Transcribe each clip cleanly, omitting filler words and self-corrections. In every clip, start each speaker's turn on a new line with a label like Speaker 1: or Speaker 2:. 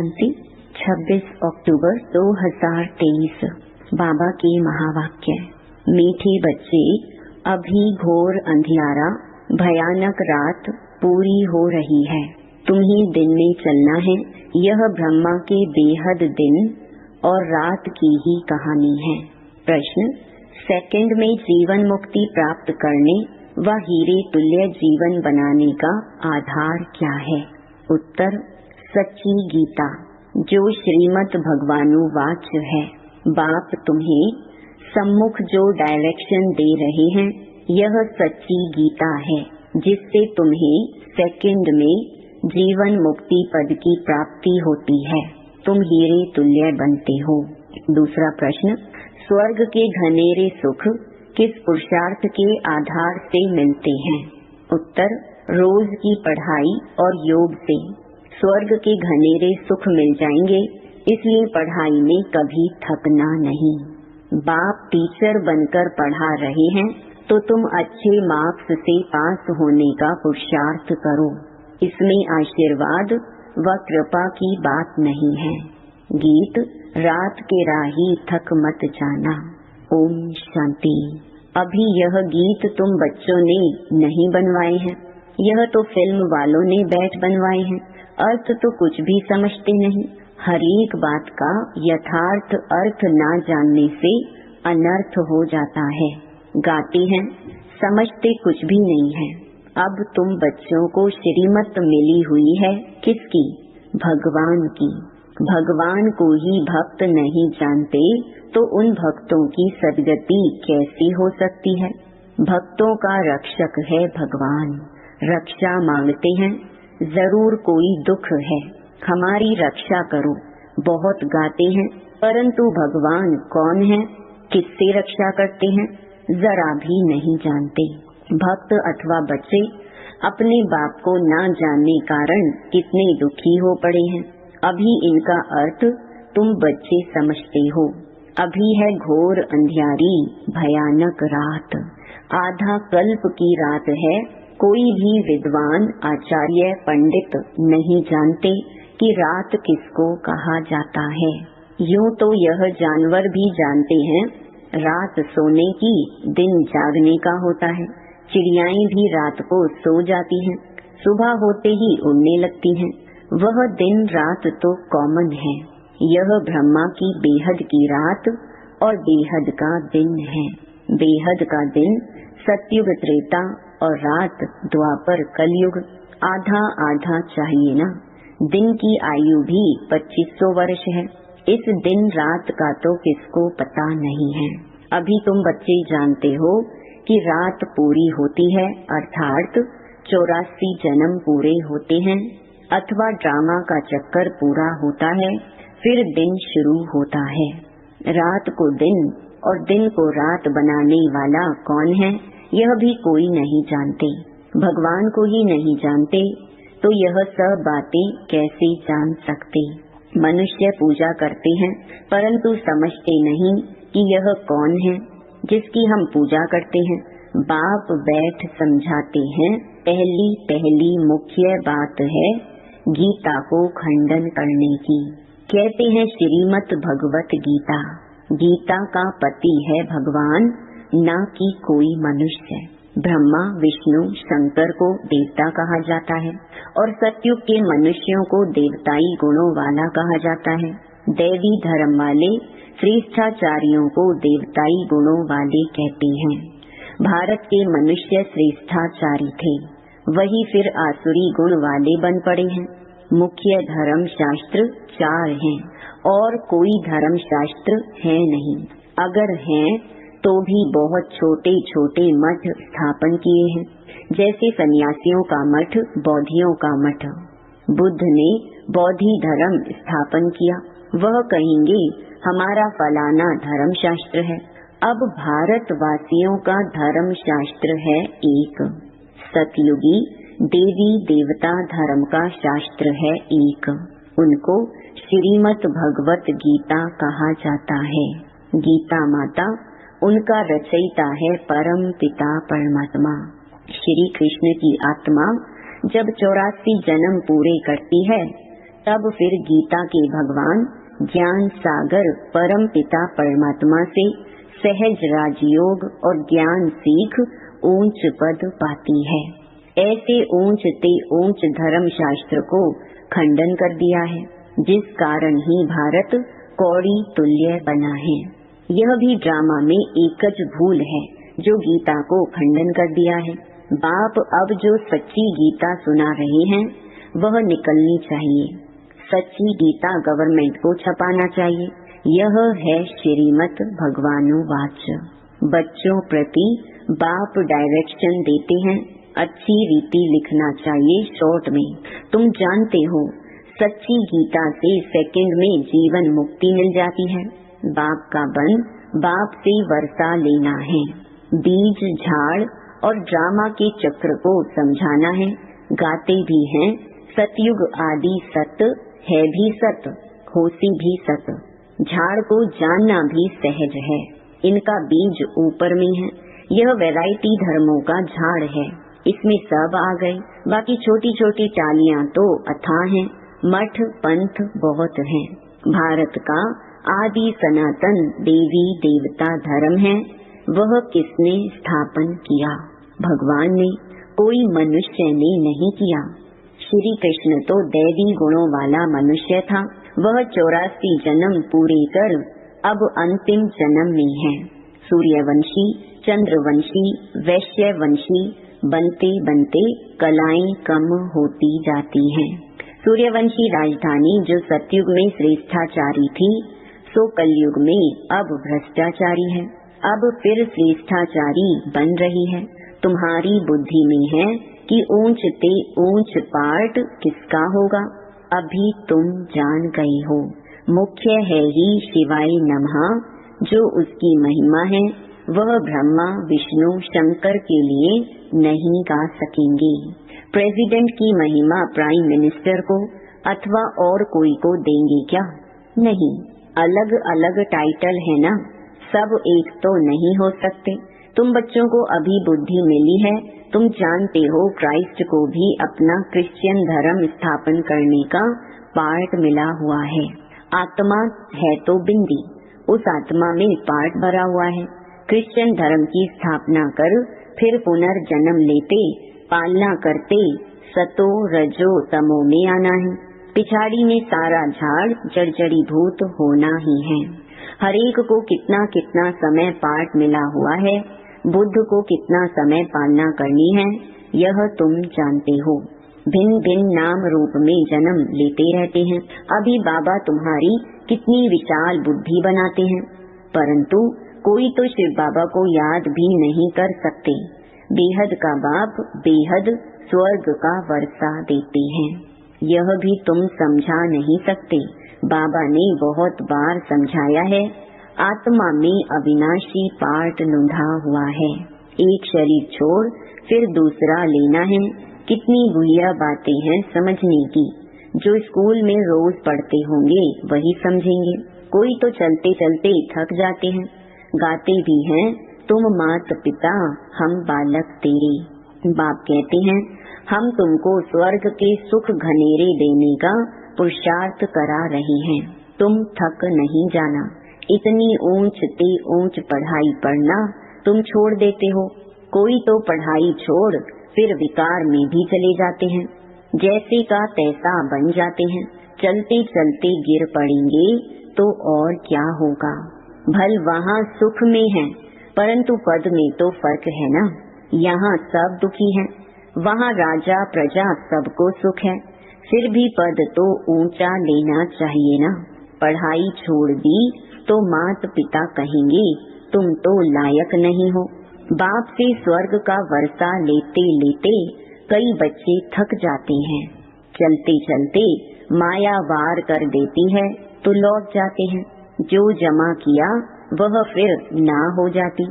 Speaker 1: शांति 26 अक्टूबर 2023। बाबा के महावाक्य। मीठे बच्चे, अभी घोर अंधियारा, भयानक रात पूरी हो रही है। तुम्हें दिन में चलना है। यह ब्रह्मा के बेहद दिन और रात की ही कहानी है। प्रश्न: सेकंड में जीवन मुक्ति प्राप्त करने व हीरे तुल्य जीवन बनाने का आधार क्या है? उत्तर: सच्ची गीता, जो श्रीमद् भगवानुवाच है। बाप तुम्हें सम्मुख जो डायरेक्शन दे रहे हैं, यह सच्ची गीता है, जिससे तुम्हें सेकंड में जीवन मुक्ति पद की प्राप्ति होती है। तुम हीरे तुल्य बनते हो। दूसरा प्रश्न: स्वर्ग के घनेरे सुख किस पुरुषार्थ के आधार से मिलते हैं? उत्तर: रोज की पढ़ाई और योग से स्वर्ग के घनेरे सुख मिल जाएंगे, इसलिए पढ़ाई में कभी थकना नहीं। बाप टीचर बनकर पढ़ा रहे हैं, तो तुम अच्छे मार्क्स से पास होने का पुरुषार्थ करो। इसमें आशीर्वाद व कृपा की बात नहीं है। गीत: रात के राही थक मत जाना। ओम शांति। अभी यह गीत तुम बच्चों ने नहीं बनवाए हैं, यह तो फिल्म वालों ने बैठ बनवाए हैं। अर्थ तो कुछ भी समझते नहीं। हर एक बात का यथार्थ अर्थ ना जानने से अनर्थ हो जाता है। गाते हैं, समझते कुछ भी नहीं है। अब तुम बच्चों को श्रीमत मिली हुई है, किसकी? भगवान की। भगवान को ही भक्त नहीं जानते, तो उन भक्तों की सद्गति कैसी हो सकती है? भक्तों का रक्षक है भगवान। रक्षा मांगते हैं, जरूर कोई दुख है, हमारी रक्षा करो। बहुत गाते हैं, परंतु भगवान कौन है, किससे रक्षा करते हैं, जरा भी नहीं जानते। भक्त अथवा बच्चे अपने बाप को ना जानने कारण कितने दुखी हो पड़े हैं। अभी इनका अर्थ तुम बच्चे समझते हो। अभी है घोर अंधियारी भयानक रात, आधा कल्प की रात है। कोई भी विद्वान, आचार्य, पंडित नहीं जानते कि रात किसको कहा जाता है। यूं तो यह जानवर भी जानते हैं, रात सोने की, दिन जागने का होता है। चिड़ियाएं भी रात को सो जाती हैं, सुबह होते ही उड़ने लगती हैं। वह दिन रात तो कॉमन है। यह ब्रह्मा की बेहद की रात और बेहद का दिन है। बेहद का दिन सतयुग त्रेता और रात द्वापर कलयुग। आधा आधा चाहिए ना। दिन की आयु भी 2500 वर्ष है। इस दिन रात का तो किसको पता नहीं है। अभी तुम बच्चे जानते हो कि रात पूरी होती है, अर्थात 84 जन्म पूरे होते हैं, अथवा ड्रामा का चक्कर पूरा होता है, फिर दिन शुरू होता है। रात को दिन और दिन को रात बनाने वाला कौन है, यह भी कोई नहीं जानते। भगवान को ही नहीं जानते, तो यह सब बातें कैसे जान सकते? मनुष्य पूजा करते हैं, परंतु समझते नहीं कि यह कौन है जिसकी हम पूजा करते हैं। बाप बैठ समझाते हैं। पहली मुख्य बात है गीता को खंडन करने की। कहते हैं श्रीमद् भगवत गीता। गीता का पति है भगवान, ना कि कोई मनुष्य। ब्रह्मा, विष्णु, शंकर को देवता कहा जाता है और सतयुग के मनुष्यों को देवताई गुणों वाला कहा जाता है। दैवी धर्म वाले श्रेष्ठाचार्यों को देवताई गुणों वाले कहते हैं। भारत के मनुष्य श्रेष्ठाचारी थे, वही फिर आसुरी गुण वाले बन पड़े हैं। मुख्य धर्म शास्त्र 4 हैं और कोई धर्म शास्त्र है नहीं। अगर हैं तो भी बहुत छोटे छोटे मठ स्थापन किए हैं, जैसे सन्यासियों का मठ, बौद्धियों का मठ। बुद्ध ने बौद्धि धर्म स्थापन किया, वह कहेंगे हमारा फलाना धर्म शास्त्र है। अब भारतवासियों का धर्म शास्त्र है एक। सतयुगी देवी देवता धर्म का शास्त्र है एक। उनको श्रीमद् भगवत गीता कहा जाता है। गीता माता उनका रचयिता है परम पिता परमात्मा। श्री कृष्ण की आत्मा जब 84 जन्म पूरे करती है, तब फिर गीता के भगवान ज्ञान सागर परम पिता परमात्मा से सहज राजयोग और ज्ञान सीख ऊंच पद पाती है। ऐसे ऊंच ते ऊंच धर्म शास्त्र को खंडन कर दिया है, जिस कारण ही भारत कौड़ी तुल्य बना है। यह भी ड्रामा में एकच भूल है जो गीता को खंडन कर दिया है। बाप अब जो सच्ची गीता सुना रहे हैं वह निकलनी चाहिए। सच्ची गीता गवर्नमेंट को छपाना चाहिए। यह है श्रीमत भगवानुवाच। बच्चों प्रति बाप डायरेक्शन देते हैं, अच्छी रीति लिखना चाहिए शॉर्ट में। तुम जानते हो सच्ची गीता से सेकंड में जीवन मुक्ति मिल जाती है। बाप का बन बाप से वर्षा लेना है। बीज झाड़ और ड्रामा के चक्र को समझाना है। गाते भी हैं सतयुग आदि सत है भी सत, होसी भी सत। झाड़ को जानना भी सहज है। इनका बीज ऊपर में है। यह वैरायटी धर्मों का झाड़ है। इसमें सब आ गए। बाकी छोटी छोटी टालियां तो अथाह हैं। मठ पंथ बहुत हैं। भारत का आदि सनातन देवी देवता धर्म है। वह किसने स्थापन किया? भगवान ने, कोई मनुष्य ने नहीं किया। श्री कृष्ण तो दैवी गुणों वाला मनुष्य था। वह 84 जन्म पूरे कर अब अंतिम जन्म में है। सूर्यवंशी, चंद्रवंशी, वैश्यवंशी बनते बनते कलाएं कम होती जाती हैं। सूर्यवंशी राजधानी जो सतयुग में श्रेष्ठाचारी थी, सो कलयुग में अब भ्रष्टाचारी है। अब फिर श्रेष्ठाचारी बन रही है। तुम्हारी बुद्धि में है कि ऊंच ते ऊंच पार्ट किसका होगा, अभी तुम जान गए हो। मुख्य है ही शिवाय नमः, जो उसकी महिमा है वह ब्रह्मा विष्णु शंकर के लिए नहीं गा सकेंगे। प्रेसिडेंट की महिमा प्राइम मिनिस्टर को अथवा और कोई को देंगे क्या? नहीं, अलग अलग टाइटल है ना, सब एक तो नहीं हो सकते। तुम बच्चों को अभी बुद्धि मिली है। तुम जानते हो क्राइस्ट को भी अपना क्रिश्चियन धर्म स्थापन करने का पार्ट मिला हुआ है। आत्मा है तो बिंदी, उस आत्मा में पार्ट भरा हुआ है। क्रिश्चियन धर्म की स्थापना कर फिर पुनर्जन्म लेते, पालना करते, सतो रजो तमो में आना है। पिछाड़ी में सारा झाड़ जर्जरीभूत होना ही है। हरेक को कितना कितना समय पाठ मिला हुआ है। बुद्ध को कितना समय पालना करनी है, यह तुम जानते हो। भिन्न भिन्न नाम रूप में जन्म लेते रहते हैं। अभी बाबा तुम्हारी कितनी विशाल बुद्धि बनाते हैं, परंतु कोई तो शिव बाबा को याद भी नहीं कर सकते। बेहद का बाप बेहद स्वर्ग का वर्षा देते हैं। यह भी तुम समझा नहीं सकते। बाबा ने बहुत बार समझाया है। आत्मा में अविनाशी पार्ट लुंधा हुआ है। एक शरीर छोड़ फिर दूसरा लेना है। कितनी गुहिया बातें हैं समझने की। जो स्कूल में रोज पढ़ते होंगे वही समझेंगे। कोई तो चलते चलते थक जाते हैं। गाते भी हैं, तुम मात पिता हम बालक तेरे। बाप कहते हैं, हम तुमको स्वर्ग के सुख घनेरे देने का पुरुषार्थ करा रहे हैं। तुम थक नहीं जाना। इतनी ऊंच ते ऊंच पढ़ाई पढ़ना तुम छोड़ देते हो। कोई तो पढ़ाई छोड़ फिर विकार में भी चले जाते हैं। जैसे का तैसा बन जाते हैं। चलते चलते गिर पड़ेंगे तो और क्या होगा। भल वहाँ सुख में है, परंतु पद में तो फर्क है ना। यहाँ सब दुखी हैं, वहाँ राजा प्रजा सबको सुख है। फिर भी पद तो ऊंचा लेना चाहिए ना। पढ़ाई छोड़ दी तो मात पिता कहेंगे तुम तो लायक नहीं हो। बाप से स्वर्ग का वर्षा लेते लेते कई बच्चे थक जाते हैं। चलते चलते माया वार कर देती है तो लौट जाते हैं। जो जमा किया वह फिर ना हो जाती।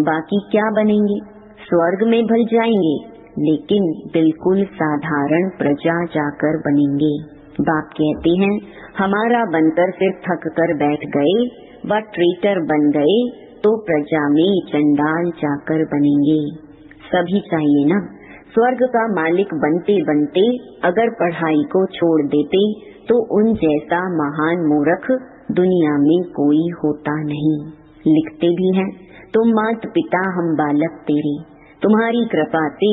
Speaker 1: बाकी क्या बनेंगे? स्वर्ग में भल जाएंगे, लेकिन बिल्कुल साधारण प्रजा जाकर बनेंगे। बाप कहते हैं, हमारा बनकर फिर थक कर बैठ गए व ट्रेटर बन गए तो प्रजा में चंडाल जाकर बनेंगे। सभी चाहिए ना। स्वर्ग का मालिक बनते बनते अगर पढ़ाई को छोड़ देते तो उन जैसा महान मूर्ख दुनिया में कोई होता नहीं। लिखते भी हैं, तुम मात पिता हम बालक तेरे, तुम्हारी कृपा से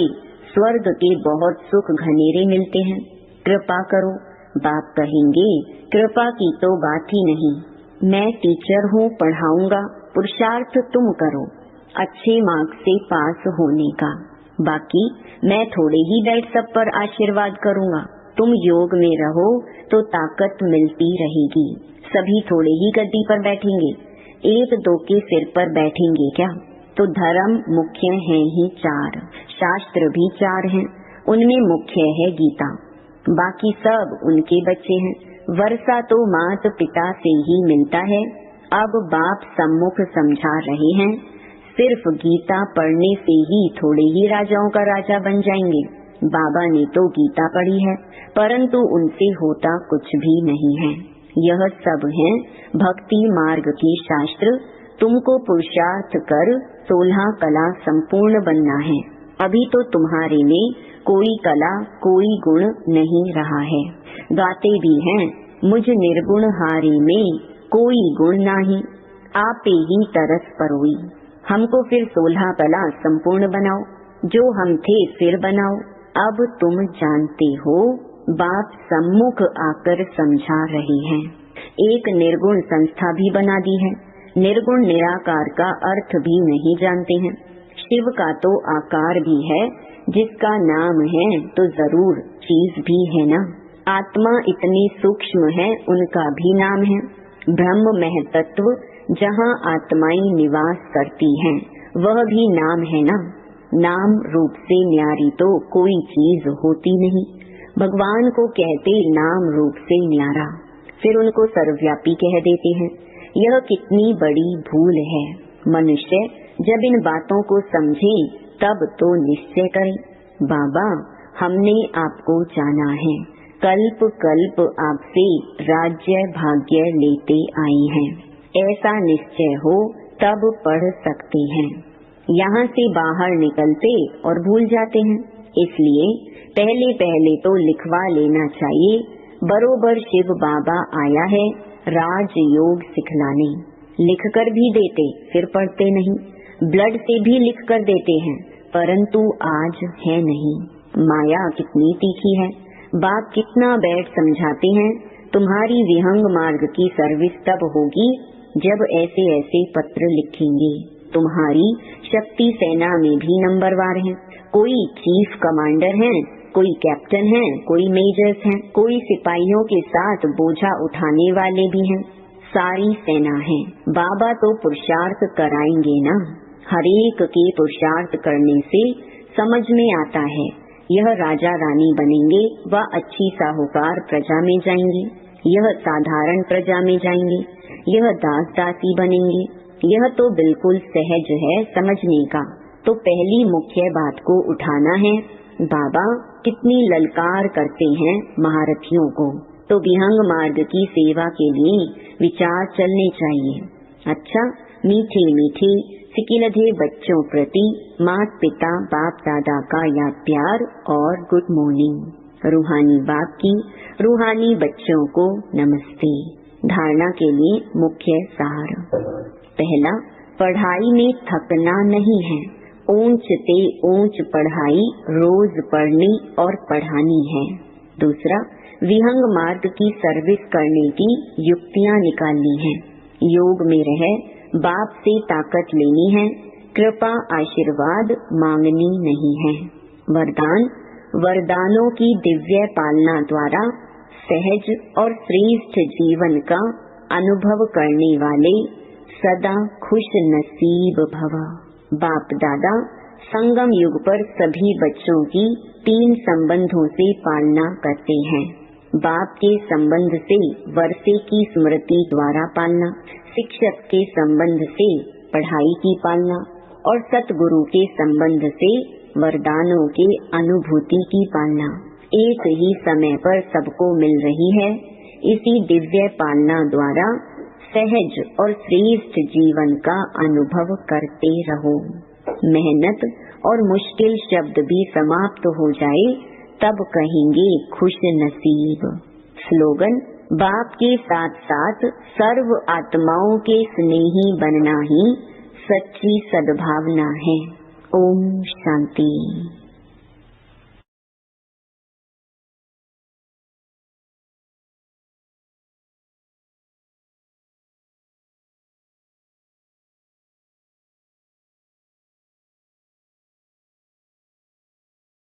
Speaker 1: स्वर्ग के बहुत सुख घनेरे मिलते हैं, कृपा करो। बाप कहेंगे कृपा की तो बात ही नहीं, मैं टीचर हूँ, पढ़ाऊंगा, पुरुषार्थ तुम करो अच्छे मार्क्स से पास होने का, बाकी मैं थोड़े ही बैठ सब पर आशीर्वाद करूंगा। तुम योग में रहो तो ताकत मिलती रहेगी। सभी थोड़े ही गद्दी पर बैठेंगे, एक दो के सिर पर बैठेंगे क्या? तो धर्म मुख्य है ही चार, शास्त्र भी चार हैं, उनमें मुख्य है गीता, बाकी सब उनके बच्चे हैं। वर्षा तो माता पिता से ही मिलता है। अब बाप सम्मुख समझा रहे हैं, सिर्फ गीता पढ़ने से ही थोड़े ही राजाओं का राजा बन जाएंगे। बाबा ने तो गीता पढ़ी है, परंतु उनसे होता कुछ भी नहीं है। यह सब है भक्ति मार्ग की शास्त्र। तुमको पुरुषार्थ कर 16 कला संपूर्ण बनना है। अभी तो तुम्हारे में कोई कला कोई गुण नहीं रहा है। गाते भी हैं, मुझ निर्गुण हारे में कोई गुण नहीं, आपे ही तरस परोई। हमको फिर 16 कला संपूर्ण बनाओ, जो हम थे फिर बनाओ। अब तुम जानते हो, बाप सम्मुख आकर समझा रहे हैं। एक निर्गुण संस्था भी बना दी है। निर्गुण निराकार का अर्थ भी नहीं जानते हैं। शिव का तो आकार भी है, जिसका नाम है तो जरूर चीज भी है ना। आत्मा इतनी सूक्ष्म है, उनका भी नाम है। ब्रह्म महतत्व जहाँ आत्माएं निवास करती हैं, वह भी नाम है ना। नाम रूप से न्यारी तो कोई चीज होती नहीं। भगवान को कहते नाम रूप से न्यारा, फिर उनको सर्वव्यापी कह देते हैं। यह कितनी बड़ी भूल है। मनुष्य जब इन बातों को समझे तब तो निश्चय करे, बाबा हमने आपको जाना है, कल्प कल्प आपसे राज्य भाग्य लेते आए हैं। ऐसा निश्चय हो तब पढ़ सकते हैं। यहाँ से बाहर निकलते और भूल जाते हैं। इसलिए पहले पहले तो लिखवा लेना चाहिए, बरोबर शिव बाबा आया है राज योग सिखलाने। लिख कर भी देते, फिर पढ़ते नहीं। ब्लड से भी लिख कर देते हैं, परंतु आज है नहीं। माया कितनी तीखी है। बाप कितना बैठ समझाते हैं, तुम्हारी विहंग मार्ग की सर्विस तब होगी जब ऐसे ऐसे पत्र लिखेंगे। तुम्हारी शक्ति सेना में भी नंबरवार हैं। कोई चीफ कमांडर हैं, कोई कैप्टन हैं, कोई मेजर्स हैं, कोई सिपाहियों के साथ बोझा उठाने वाले भी हैं। सारी सेना है। बाबा तो पुरुषार्थ कराएंगे ना। हरेक के पुरुषार्थ करने से समझ में आता है, यह राजा रानी बनेंगे व अच्छी साहूकार प्रजा में जाएंगे, यह साधारण प्रजा में जाएंगे, यह दास दासी बनेंगे। यह तो बिल्कुल सहज है समझने का। तो पहली मुख्य बात को उठाना है। बाबा कितनी ललकार करते हैं महारथियों को, तो विहंग मार्ग की सेवा के लिए विचार चलने चाहिए। अच्छा, मीठे मीठे सिकिलधे बच्चों प्रति माता पिता बाप दादा का याद प्यार और गुड मॉर्निंग। रूहानी बाप की रूहानी बच्चों को नमस्ते। धारणा के लिए मुख्य सार। पहला, पढ़ाई में थकना नहीं है। ऊंच ते ऊंच पढ़ाई रोज पढ़नी और पढ़ानी है। दूसरा, विहंग मार्ग की सर्विस करने की युक्तियाँ निकालनी है। योग में रह बाप से ताकत लेनी है, कृपा आशीर्वाद मांगनी नहीं है। वरदान, वरदानों की दिव्य पालना द्वारा सहज और श्रेष्ठ जीवन का अनुभव करने वाले सदा खुश नसीब भव। बाप दादा संगम युग पर सभी बच्चों की 3 संबंधों से पालना करते हैं। बाप के संबंध से वर्षे की स्मृति द्वारा पालना, शिक्षक के संबंध से पढ़ाई की पालना और सतगुरु के संबंध से वरदानों के अनुभूति की पालना एक ही समय पर सबको मिल रही है। इसी दिव्य पालना द्वारा सहज और श्रेष्ठ जीवन का अनुभव करते रहो। मेहनत और मुश्किल शब्द भी समाप्त हो जाए तब कहेंगे खुश नसीब। स्लोगन: बाप के साथ साथ सर्व आत्माओं के स्नेही बनना ही सच्ची सद्भावना है। ओम शांति।